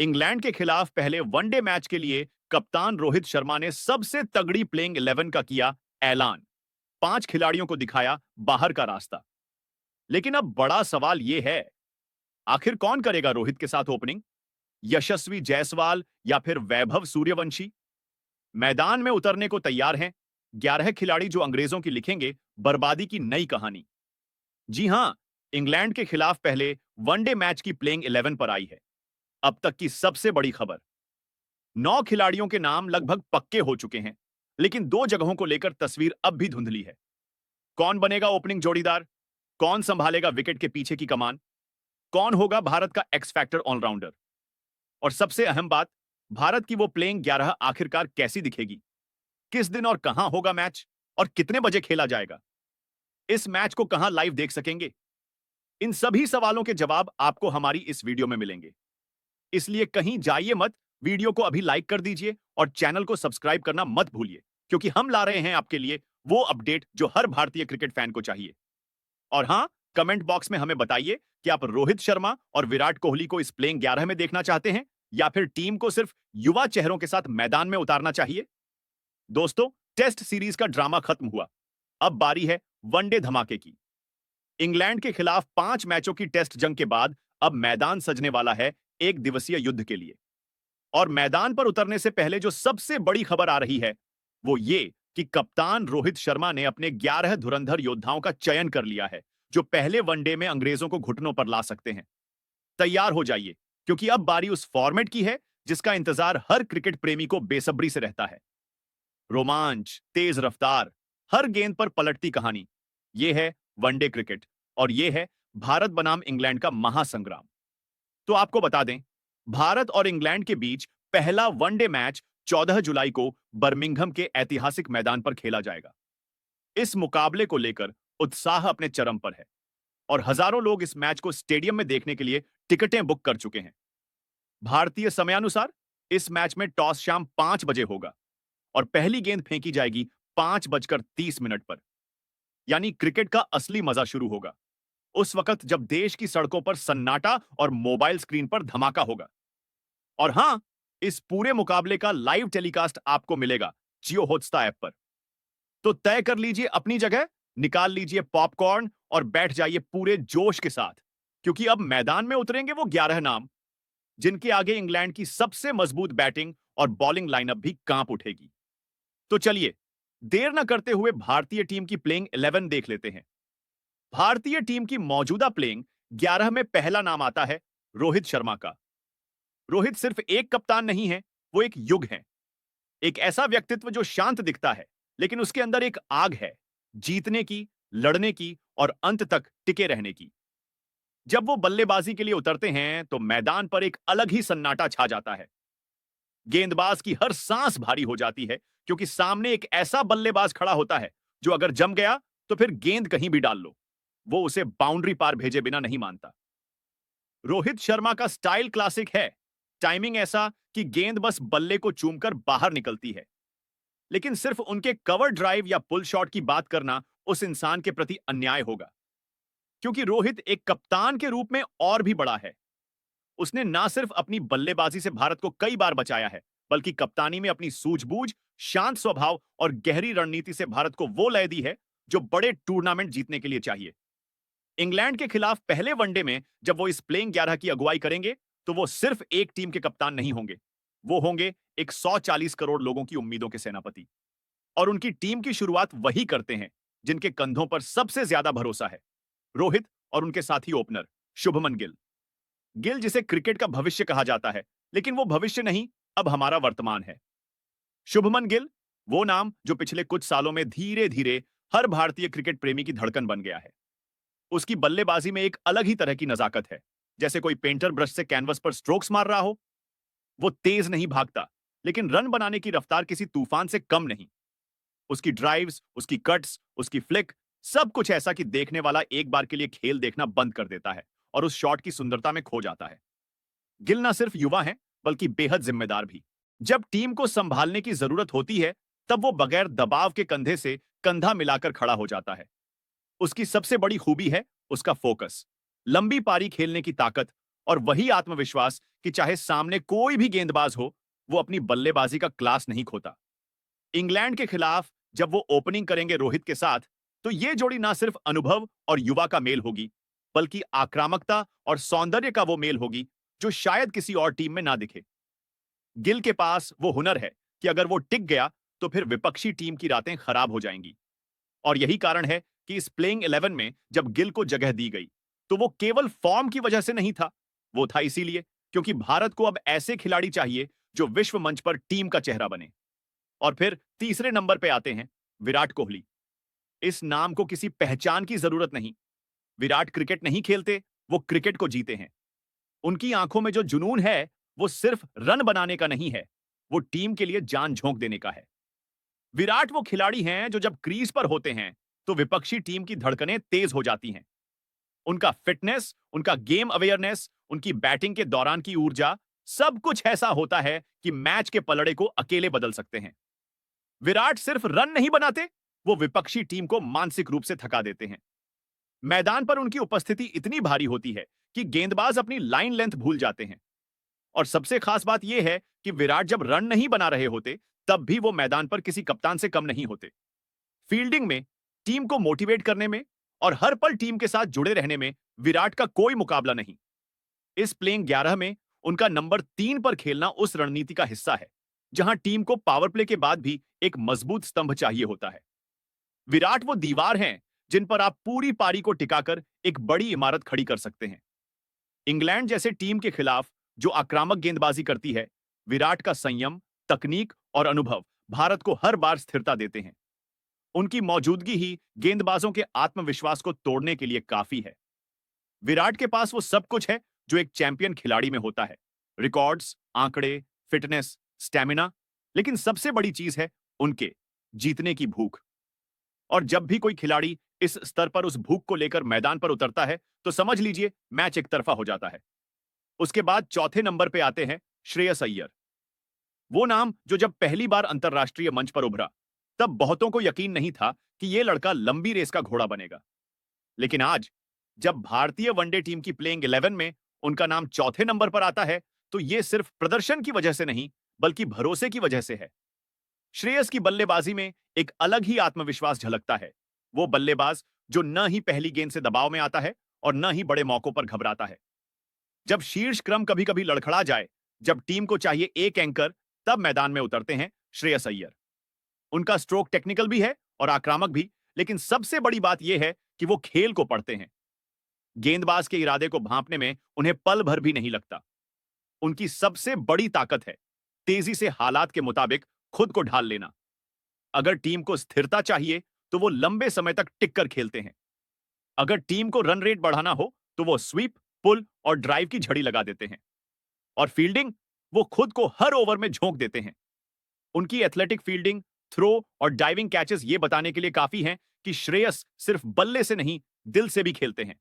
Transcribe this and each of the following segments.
England के खिलाफ पहले वनडे मैच के लिए कप्तान रोहित शर्मा ने सबसे तगड़ी प्लेइंग 11 का किया ऐलान। 5 खिलाड़ियों को दिखाया बाहर का रास्ता। लेकिन अब बड़ा सवाल यह है, आखिर कौन करेगा रोहित के साथ ओपनिंग? यशस्वी जायसवाल या फिर वैभव सूर्यवंशी? मैदान में उतरने को तैयार हैं 11 खिलाड़ी जो अंग्रेजों की लिखेंगे बर्बादी की नई कहानी। जी हां, इंग्लैंड के खिलाफ पहले वनडे मैच की प्लेइंग 11 पर आई है अब तक की सबसे बड़ी खबर। 9 खिलाड़ियों के नाम लगभग पक्के हो चुके हैं, लेकिन 2 जगहों को लेकर तस्वीर अब भी धुंधली है। कौन बनेगा ओपनिंग जोड़ीदार? कौन संभालेगा विकेट के पीछे की कमान? कौन होगा भारत का एक्स फैक्टर ऑलराउंडर? और सबसे अहम बात, भारत की वो प्लेइंग 11 आखिरकार कैसी दिखेगी? किस दिन और कहां होगा मैच? और कितने बजे खेला जाएगा? इस मैच को कहां लाइव देख सकेंगे? इन सभी सवालों के जवाब आपको हमारी इस वीडियो में मिलेंगे। इसलिए कहीं जाइए मत, वीडियो को अभी लाइक कर दीजिए और चैनल को सब्सक्राइब करना मत भूलिए, क्योंकि हम ला रहे हैं आपके लिए वो अपडेट जो हर भारतीय क्रिकेट फैन को चाहिए। और हां, कमेंट बॉक्स में हमें बताइए कि आप रोहित शर्मा और विराट कोहली को इस प्लेइंग 11 में देखना चाहते हैं या फिर टीम को सिर्फ युवा चेहरों के साथ मैदान में उतारना चाहिए। दोस्तों, टेस्ट सीरीज का ड्रामा खत्म हुआ। अब बारी है वनडे धमाके की। इंग्लैंड के खिलाफ 5 मैचों की टेस्ट जंग के बाद अब मैदान सजने वाला है एक दिवसीय युद्ध के लिए। और मैदान पर उतरने से पहले जो सबसे बड़ी खबर आ रही है, वो ये कि कप्तान रोहित शर्मा ने अपने 11 धुरंधर योद्धाओं का चयन कर लिया है, जो पहले वनडे में अंग्रेजों को घुटनों पर ला सकते हैं। तैयार हो जाइए, क्योंकि अब बारी उस फॉर्मेट की है जिसका इंतजार हर क्रिकेट प्रेमी को बेसब्री से रहता है। रोमांच, तेज रफ्तार, हर गेंद पर पलटती कहानी। यह है वनडे क्रिकेट और यह है भारत बनाम इंग्लैंड का महासंग्राम। तो आपको बता दें, भारत और इंग्लैंड के बीच पहला वनडे मैच 14 जुलाई को बर्मिंघम के ऐतिहासिक मैदान पर खेला जाएगा। इस मुकाबले को लेकर उत्साह अपने चरम पर है और हजारों लोग इस मैच को स्टेडियम में देखने के लिए टिकटें बुक कर चुके हैं। भारतीय समयानुसार इस मैच में टॉस शाम 5 बजे होगा और पहली गेंद फेंकी जाएगी 5:30 पर। यानी क्रिकेट का असली मजा शुरू होगा उस वक्त जब देश की सड़कों पर सन्नाटा और मोबाइल स्क्रीन पर धमाका होगा। और हां, इस पूरे मुकाबले का लाइव टेलीकास्ट आपको मिलेगा जियो हॉटस्टार ऐप पर। तो तय कर लीजिए अपनी जगह, निकाल लीजिए पॉपकॉर्न और बैठ जाइए पूरे जोश के साथ, क्योंकि अब मैदान में उतरेंगे वो 11 नाम जिनके आगे इंग्लैंड की सबसे मजबूत बैटिंग और बॉलिंग लाइनअप भी कांप उठेगी। तो चलिए, देर न करते हुए भारतीय टीम की प्लेइंग 11 देख लेते हैं। भारतीय टीम की मौजूदा प्लेइंग 11 में पहला नाम आता है रोहित शर्मा का। रोहित सिर्फ एक कप्तान नहीं है, वो एक युग है। एक ऐसा व्यक्तित्व जो शांत दिखता है, लेकिन उसके अंदर एक आग है, जीतने की, लड़ने की और अंत तक टिके रहने की। जब वो बल्लेबाजी के लिए उतरते हैं, तो मैदान पर एक अलग ही सन्नाटा छा जाता है। गेंदबाज की हर सांस भारी हो जाती है, क्योंकि सामने एक ऐसा बल्लेबाज खड़ा होता है जो अगर जम गया तो फिर गेंद कहीं भी डाल लो, वो उसे बाउंड्री पार भेजे बिना नहीं मानता। रोहित शर्मा का स्टाइल क्लासिक है, टाइमिंग ऐसा कि गेंद बस बल्ले को चूमकर बाहर निकलती है। लेकिन सिर्फ उनके कवर ड्राइव या पुल शॉट की बात करना उस इंसान के प्रति अन्याय होगा, क्योंकि रोहित एक कप्तान के रूप में और भी बड़ा है। उसने ना सिर्फ अपनी बल्लेबाजी से भारत को कई बार बचाया है, बल्कि कप्तानी में अपनी सूझबूझ, शांत स्वभाव और गहरी रणनीति से भारत को वो लय दी है जो बड़े टूर्नामेंट जीतने के लिए चाहिए। इंग्लैंड के खिलाफ पहले वनडे में जब वो इस प्लेइंग 11 की अगुवाई करेंगे, तो वो सिर्फ एक टीम के कप्तान नहीं होंगे, वो होंगे एक 140 करोड़ लोगों की उम्मीदों के सेनापति। और उनकी टीम की शुरुआत वही करते हैं जिनके कंधों पर सबसे ज्यादा भरोसा है, रोहित और उनके साथी ओपनर शुभमन गिल। गिल जिसे क्रिकेट का भविष्य कहा जाता है, लेकिन वो भविष्य नहीं, अब हमारा वर्तमान है। शुभमन गिल, वो नाम जो पिछले कुछ सालों में धीरे धीरे हर भारतीय क्रिकेट प्रेमी की धड़कन बन गया है। उसकी बल्लेबाजी में एक अलग ही तरह की नजाकत है, जैसे कोई पेंटर ब्रश से कैनवस पर स्ट्रोक्स मार रहा हो। वो तेज नहीं भागता, लेकिन रन बनाने की रफ्तार किसी तूफान से कम नहीं। उसकी ड्राइव्स, उसकी कट्स, उसकी फ्लिक, सब कुछ ऐसा कि देखने वाला एक बार के लिए खेल देखना बंद कर देता है और उस शॉट की सुंदरता में खो जाता है। गिल ना सिर्फ युवा है, बल्कि बेहद जिम्मेदार भी। जब टीम को संभालने की जरूरत होती है, तब वो बगैर दबाव के कंधे से कंधा मिलाकर खड़ा हो जाता है। उसकी सबसे बड़ी खूबी है उसका फोकस, लंबी पारी खेलने की ताकत और वही आत्मविश्वास कि चाहे सामने कोई भी गेंदबाज हो, वो अपनी बल्लेबाजी का क्लास नहीं खोता। इंग्लैंड के खिलाफ जब वो ओपनिंग करेंगे रोहित के साथ, तो ये जोड़ी ना सिर्फ अनुभव और युवा का मेल होगी, बल्कि आक्रामकता और सौंदर्य का वो मेल होगी जो शायद किसी और टीम में ना दिखे। गिल के पास वो हुनर है कि अगर वो टिक गया तो फिर विपक्षी टीम की रातें खराब हो जाएंगी। और यही कारण है कि इस प्लेइंग 11 में जब गिल को जगह दी गई, तो वो केवल फॉर्म की वजह से नहीं था। वो था इसीलिए क्योंकि भारत को अब ऐसे खिलाड़ी चाहिए जो विश्व मंच पर टीम का चेहरा बने। और फिर तीसरे नंबर पे आते हैं विराट कोहली। इस नाम को किसी पहचान की जरूरत नहीं। विराट क्रिकेट नहीं खेलते, वो क्रिकेट को जीते हैं। उनकी आंखों में जो जुनून है, वो सिर्फ रन बनाने का नहीं है, वो टीम के लिए जान झोंक देने का है। विराट वो खिलाड़ी हैं जो जब क्रीज पर होते हैं, तो विपक्षी टीम की धड़कनें तेज हो जाती हैं। उनका फिटनेस, उनका गेम अवेयरनेस, उनकी बैटिंग के दौरान की ऊर्जा, सब कुछ ऐसा होता है कि मैच के पलड़े को अकेले बदल सकते हैं। विराट सिर्फ रन नहीं बनाते, वो विपक्षी टीम को मानसिक रूप से थका देते हैं। मैदान पर उनकी उपस्थिति इतनी भारी होती है कि गेंदबाज अपनी लाइन लेंथ भूल जाते हैं। और सबसे खास बात यह है कि विराट जब रन नहीं बना रहे होते, तब भी वो मैदान पर किसी कप्तान से कम नहीं होते। फील्डिंग में, टीम को मोटिवेट करने में और हर पल टीम के साथ जुड़े रहने में विराट का कोई मुकाबला नहीं। इस प्लेइंग 11 में उनका नंबर 3 पर खेलना उस रणनीति का हिस्सा है जहां टीम को पावर प्ले के बाद भी एक मजबूत स्तंभ चाहिए होता है। विराट वो दीवार हैं जिन पर आप पूरी पारी को टिकाकर एक बड़ी इमारत खड़ी कर सकते हैं। इंग्लैंड जैसे टीम के खिलाफ जो आक्रामक गेंदबाजी करती है, विराट का संयम, तकनीक और अनुभव भारत को हर बार स्थिरता देते हैं। उनकी मौजूदगी ही गेंदबाजों के आत्मविश्वास को तोड़ने के लिए काफी है। विराट के पास वो सब कुछ है जो एक चैंपियन खिलाड़ी में होता है। रिकॉर्ड्स, आंकड़े, फिटनेस, स्टैमिना, लेकिन सबसे बड़ी चीज है उनके जीतने की भूख। और जब भी कोई खिलाड़ी इस स्तर पर उस भूख को लेकर मैदान पर उतरता है, तो समझ लीजिए मैच एक तरफा हो जाता है। उसके बाद चौथे नंबर पे आते हैं श्रेयस अय्यर। वो नाम जो जब पहली बार अंतरराष्ट्रीय मंच पर उभरा, तब बहुतों को यकीन नहीं था कि यह लड़का लंबी रेस का घोड़ा बनेगा। लेकिन आज जब भारतीय वनडे टीम की प्लेइंग 11 में उनका नाम चौथे नंबर पर आता है, तो यह सिर्फ प्रदर्शन की वजह से नहीं, बल्कि भरोसे की वजह से है। श्रेयस की बल्लेबाजी में एक अलग ही आत्मविश्वास झलकता है। वो बल्लेबाज जो न ही पहली गेंद से दबाव में आता है और न ही बड़े मौकों पर घबराता है। जब शीर्ष क्रम कभी कभी लड़खड़ा जाए, जब टीम को चाहिए एक एंकर, तब मैदान में उतरते हैं श्रेयस अय्यर। उनका स्ट्रोक टेक्निकल भी है और आक्रामक भी, लेकिन सबसे बड़ी बात यह है कि वो खेल को पढ़ते हैं। गेंदबाज के इरादे को भांपने में उन्हें पल भर भी नहीं लगता। उनकी सबसे बड़ी ताकत है तेजी से हालात के मुताबिक खुद को ढाल लेना। अगर टीम को स्थिरता चाहिए, तो वो लंबे समय तक टिक कर खेलते हैं। अगर टीम को रन रेट बढ़ाना हो, तो वो स्वीप, पुल और ड्राइव की झड़ी लगा देते हैं। और फील्डिंग, वो खुद को हर ओवर में झोंक देते हैं। उनकी एथलेटिक फील्डिंग, थ्रो और डाइविंग कैचेस ये बताने के लिए काफी हैं कि श्रेयस सिर्फ बल्ले से नहीं, दिल से भी खेलते हैं।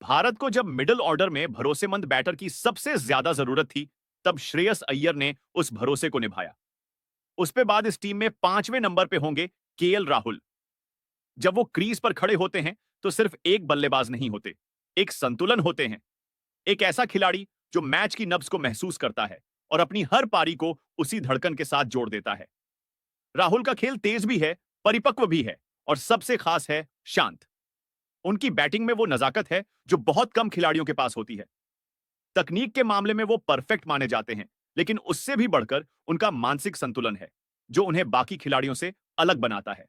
भारत को जब मिडिल ऑर्डर में भरोसेमंद बैटर की सबसे ज्यादा जरूरत थी, तब श्रेयस अय्यर ने उस भरोसे को निभाया। उसके बाद इस टीम में 5वें नंबर पे होंगे केएल राहुल। जब वो क्रीज पर खड़े होते हैं, तो सिर्फ एक बल्लेबाज नहीं होते, एक संतुलन होते हैं। एक ऐसा खिलाड़ी जो मैच की नब्ज को महसूस करता है और अपनी हर पारी को उसी धड़कन के साथ जोड़ देता है। राहुल का खेल तेज भी है, परिपक्व भी है और सबसे खास है शांत। उनकी बैटिंग में वो नजाकत है जो बहुत कम खिलाड़ियों के पास होती है। तकनीक के मामले में वो परफेक्ट माने जाते हैं, लेकिन उससे भी बढ़कर उनका मानसिक संतुलन है जो उन्हें बाकी खिलाड़ियों से अलग बनाता है।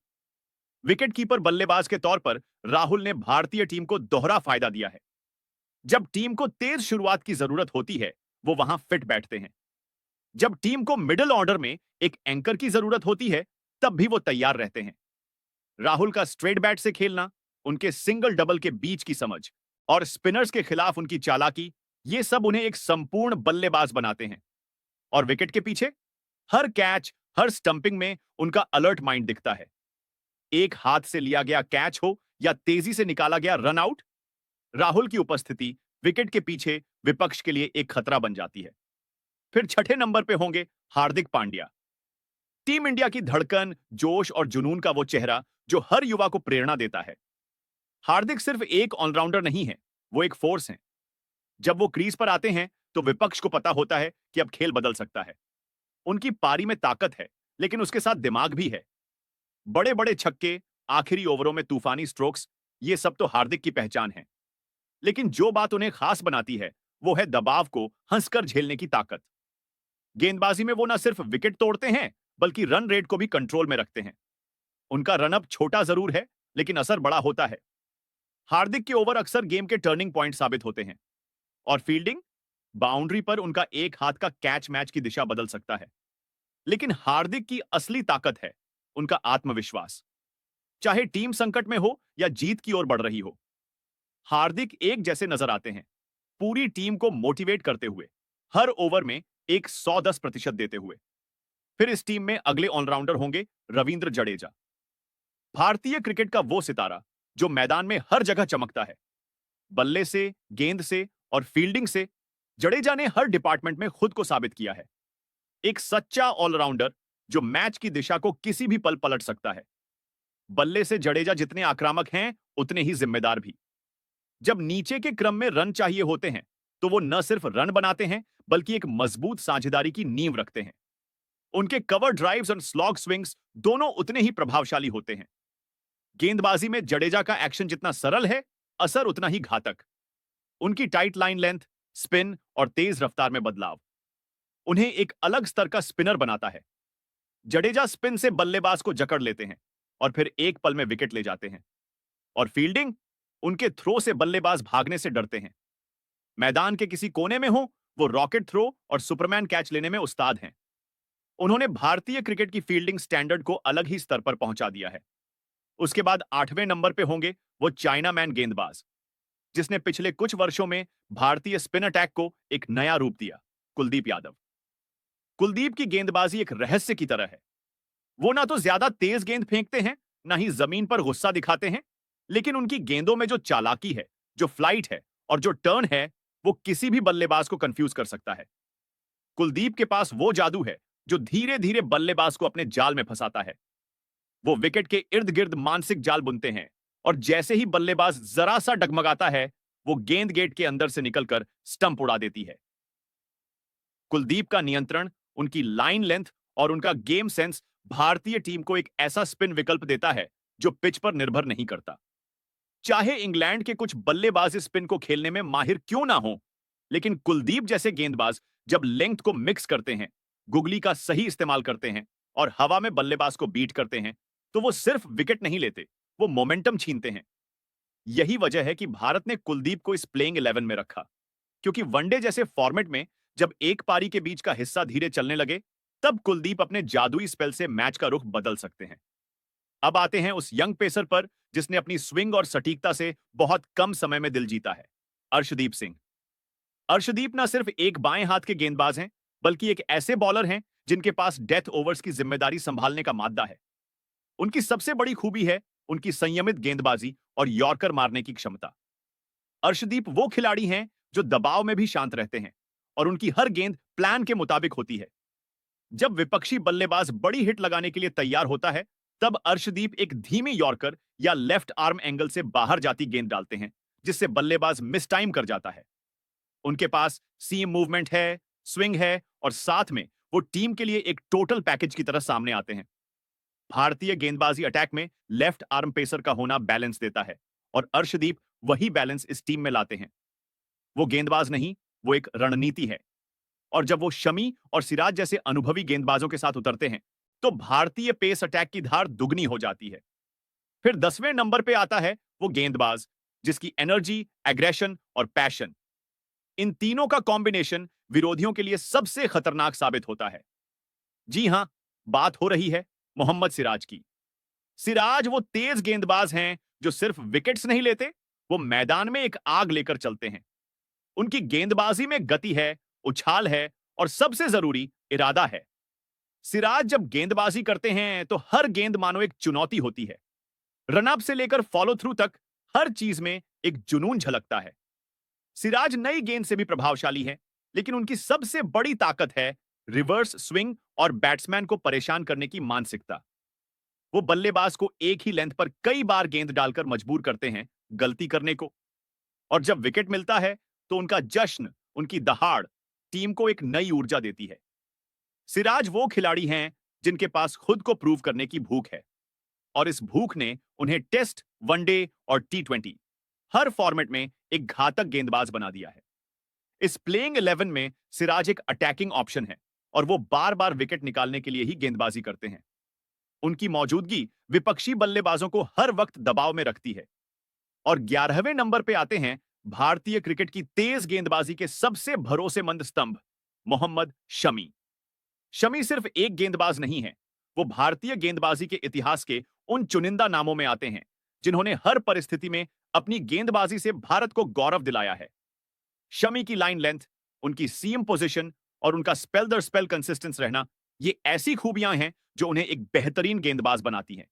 विकेट कीपर बल्लेबाज के तौर पर राहुल ने भारतीय टीम को दोहरा फायदा दिया है। जब टीम को तेज शुरुआत की जरूरत होती है, वो वहां फिट बैठते हैं। जब टीम को मिडिल ऑर्डर में एक एंकर की जरूरत होती है, तब भी वो तैयार रहते हैं। राहुल का स्ट्रेट बैट से खेलना, उनके सिंगल डबल के बीच की समझ और स्पिनर्स के खिलाफ उनकी चालाकी, ये सब उन्हें एक संपूर्ण बल्लेबाज बनाते हैं। और विकेट के पीछे हर कैच, हर स्टंपिंग में उनका अलर्ट माइंड दिखता है। एक हाथ से लिया गया कैच हो या तेजी से निकाला गया रन आउट, राहुल की उपस्थिति विकेट के पीछे विपक्ष के लिए एक खतरा बन जाती है। फिर छठे नंबर पे होंगे हार्दिक पांड्या। टीम इंडिया की धड़कन, जोश और जुनून का वो चेहरा जो हर युवा को प्रेरणा देता है। हार्दिक सिर्फ एक ऑलराउंडर नहीं है, वो एक फोर्स है। जब वो क्रीज पर आते हैं तो विपक्ष को पता होता है कि अब खेल बदल सकता है। उनकी पारी में ताकत है, लेकिन उसके साथ दिमाग भी है। बड़े बड़े छक्के, आखिरी ओवरों में तूफानी स्ट्रोक्स, ये सब तो हार्दिक की पहचान है। लेकिन जो बात उन्हें खास बनाती है वो है दबाव को हंसकर झेलने की ताकत। गेंदबाजी में वो ना सिर्फ विकेट तोड़ते हैं, बल्कि रन रेट को भी कंट्रोल में रखते हैं। उनका रनअप छोटा जरूर है, लेकिन असर बड़ा होता है। हार्दिक के ओवर अक्सर गेम के टर्निंग पॉइंट साबित होते हैं। और फील्डिंग, बाउंड्री पर उनका एक हाथ का कैच मैच की दिशा बदल सकता है। लेकिन हार्दिक की असली ताकत है उनका आत्मविश्वास। चाहे टीम संकट में हो या जीत की ओर बढ़ रही हो, हार्दिक एक जैसे नजर आते हैं, पूरी टीम को मोटिवेट करते हुए, हर ओवर में एक 110% देते हुए। फिर इस टीम में अगले ऑलराउंडर होंगे रविंद्र जडेजा, भारतीय क्रिकेट का वो सितारा जो मैदान में हर जगह चमकता है। बल्ले से, गेंद से और फील्डिंग से जडेजा ने हर डिपार्टमेंट में खुद को साबित किया है। एक सच्चा ऑलराउंडर जो मैच की दिशा को किसी भी पल पलट सकता है। बल्ले से जडेजा जितने आक्रामक हैं, उतने ही जिम्मेदार भी। जब नीचे के क्रम में रन चाहिए होते हैं, तो वो न सिर्फ रन बनाते हैं, बल्कि एक मजबूत साझेदारी की नींव रखते हैं। उनके कवर ड्राइव्स और स्लॉग स्विंग्स दोनों उतने ही प्रभावशाली होते हैं। गेंदबाजी में जडेजा का एक्शन जितना सरल है, असर उतना ही घातक। उनकी टाइट लाइन लेंथ, स्पिन और तेज रफ्तार में बदलाव उन्हें एक अलग स्तर का स्पिनर बनाता है। जडेजा स्पिन से बल्लेबाज को जकड़ लेते हैं और फिर एक पल में विकेट ले जाते हैं। और फील्डिंग, उनके थ्रो से बल्लेबाज भागने से डरते हैं। मैदान के किसी कोने में हो, वो रॉकेट थ्रो और सुपरमैन कैच लेने में उस्ताद हैं। उन्होंने भारतीय क्रिकेट की फील्डिंग स्टैंडर्ड को अलग ही स्तर पर पहुंचा दिया है। उसके बाद 8वें नंबर पे होंगे वो चाइना मैन गेंदबाज, जिसने पिछले कुछ वर्षों में भारतीय स्पिन अटैक को एक नया रूप दिया, कुलदीप यादव। कुलदीप की गेंदबाजी एक रहस्य की तरह है। वो ना तो ज्यादा तेज गेंद फेंकते हैं, ना ही जमीन पर गुस्सा दिखाते हैं, लेकिन उनकी गेंदों में जो चालाकी है, जो फ्लाइट है और जो टर्न है, वो किसी भी बल्लेबाज को कंफ्यूज कर सकता है। कुलदीप के पास वो जादू है जो धीरे धीरे बल्लेबाज को अपने जाल में फंसाता है। वो विकेट के इर्द गिर्द मानसिक जाल बुनते हैं और जैसे ही बल्लेबाज जरा सा डगमगाता है, वो गेंद गेट के अंदर से निकलकर स्टंप उड़ा देती है। कुलदीप का नियंत्रण, उनकी लाइन लेंथ और उनका गेम सेंस भारतीय टीम को एक ऐसा स्पिन विकल्प देता है जो पिच पर निर्भर नहीं करता। चाहे इंग्लैंड के कुछ बल्लेबाज इस स्पिन को खेलने में माहिर क्यों ना हो, लेकिन कुलदीप जैसे गेंदबाज जब लेंथ को मिक्स करते हैं, गुगली का सही इस्तेमाल करते हैं और हवा में बल्लेबाज को बीट करते हैं, तो वो सिर्फ विकेट नहीं लेते, वो मोमेंटम छीनते हैं। यही वजह है कि भारत ने कुलदीप को इस प्लेइंग 11 में रखा, क्योंकि वनडे जैसे फॉर्मेट में जब एक पारी के बीच का हिस्सा धीरे चलने लगे, तब कुलदीप अपने जादुई स्पेल से मैच का रुख बदल सकते हैं। अब आते हैं उस यंग पेसर पर जिसने अपनी स्विंग और सटीकता से बहुत कम समय में दिल जीता है, अर्शदीप सिंह। अर्शदीप ना सिर्फ एक बाएं हाथ के गेंदबाज हैं, बल्कि एक ऐसे बॉलर हैं जिनके पास डेथ ओवर्स की जिम्मेदारी संभालने का मादा है। उनकी सबसे बड़ी खूबी है उनकी संयमित गेंदबाजी और यॉर्कर मारने की क्षमता। अर्शदीप वो खिलाड़ी हैं जो दबाव में भी शांत रहते हैं और उनकी हर गेंद प्लान के मुताबिक होती है। जब विपक्षी बल्लेबाज बड़ी हिट लगाने के लिए तैयार होता है, तब अर्शदीप एक धीमी यॉर्कर या लेफ्ट आर्म एंगल से बाहर जाती गेंद डालते हैं, जिससे बल्लेबाज मिस टाइम कर जाता है। उनके पास सीम मूवमेंट है, स्विंग है और साथ में वो टीम के लिए एक टोटल पैकेज की तरह सामने आते हैं। भारतीय गेंदबाजी अटैक में लेफ्ट आर्म पेसर का होना बैलेंस देता है और अर्शदीप वही बैलेंस इस टीम में लाते हैं। वो गेंदबाज नहीं, वो एक रणनीति है। और जब वो शमी और सिराज जैसे अनुभवी गेंदबाजों के साथ उतरते हैं, तो भारतीय पेस अटैक की धार दुगनी हो जाती है। फिर 10वें नंबर पे आता है वो गेंदबाज जिसकी एनर्जी, एग्रेशन और पैशन, इन तीनों का कॉम्बिनेशन विरोधियों के लिए सबसे खतरनाक साबित होता है। जी हां, बात हो रही है मोहम्मद सिराज की। सिराज वो तेज गेंदबाज हैं जो सिर्फ विकेट्स नहीं लेते, वो मैदान में एक आग लेकर चलते हैं। उनकी गेंदबाजी में गति है, उछाल है और सबसे जरूरी इरादा है। सिराज जब गेंदबाजी करते हैं तो हर गेंद मानो एक चुनौती होती है। रनअप से लेकर फॉलो थ्रू तक हर चीज में एक जुनून झलकता है। सिराज नई गेंद से भी प्रभावशाली है, लेकिन उनकी सबसे बड़ी ताकत है रिवर्स स्विंग और बैट्समैन को परेशान करने की मानसिकता। वो बल्लेबाज को एक ही लेंथ पर कई बार गेंद डालकर मजबूर करते हैं गलती करने को। और जब विकेट मिलता है तो उनका जश्न, उनकी दहाड़ टीम को एक नई ऊर्जा देती है। सिराज वो खिलाड़ी हैं जिनके पास खुद को प्रूव करने की भूख है, और इस भूख ने उन्हें टेस्ट, वनडे और टी20 हर फॉर्मेट में एक घातक गेंदबाज बना दिया है। इस प्लेइंग 11 में सिराज एक अटैकिंग ऑप्शन है और वो बार बार विकेट निकालने के लिए ही गेंदबाजी करते हैं। उनकी मौजूदगी विपक्षी बल्लेबाजों को हर वक्त दबाव में रखती है। और 11वें नंबर पे आते हैं भारतीय क्रिकेट की तेज गेंदबाजी के सबसे भरोसेमंद स्तंभ, मोहम्मद शमी। शमी सिर्फ एक गेंदबाज नहीं है, वो भारतीय गेंदबाजी के इतिहास के उन चुनिंदा नामों में आते हैं जिन्होंने हर परिस्थिति में अपनी गेंदबाजी से भारत को गौरव दिलाया है। शमी की लाइन लेंथ, उनकी सीम पोजीशन और उनका स्पेल दर स्पेल कंसिस्टेंस रहना, ये ऐसी खूबियां हैं जो उन्हें एक बेहतरीन गेंदबाज बनाती हैं।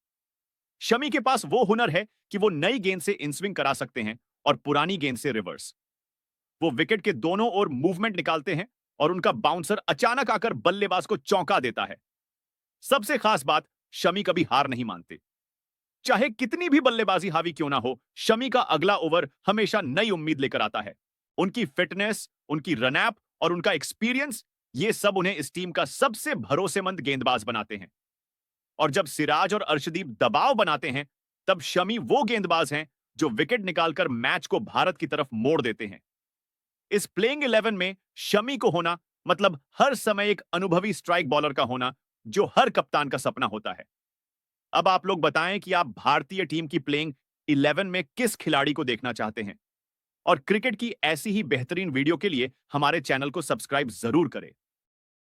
शमी के पास वो हुनर है कि वो नई गेंद से इनस्विंग करा सकते हैं और पुरानी गेंद से रिवर्स। वो विकेट के दोनों ओर मूवमेंट निकालते हैं और उनका बाउंसर अचानक आकर बल्लेबाज को चौंका देता है। सबसे खास बात, शमी कभी हार नहीं मानते। चाहे कितनी भी बल्लेबाजी हावी क्यों ना हो, शमी का अगला ओवर हमेशा नई उम्मीद लेकर आता है। उनकी फिटनेस, उनकी रनअप और उनका एक्सपीरियंस, ये सब उन्हें इस टीम का सबसे भरोसेमंद गेंदबाज बनाते हैं। और जब सिराज और अर्शदीप दबाव बनाते हैं, तब शमी वो गेंदबाज हैं जो विकेट निकालकर मैच को भारत की तरफ मोड़ देते हैं। इस प्लेइंग 11 में शमी को होना मतलब हर समय एक अनुभवी स्ट्राइक बॉलर का होना, जो हर कप्तान का सपना होता है। अब आप लोग बताएं कि आप भारतीय टीम की प्लेइंग 11 में किस खिलाड़ी को देखना चाहते हैं, और क्रिकेट की ऐसी ही बेहतरीन वीडियो के लिए हमारे चैनल को सब्सक्राइब जरूर करें।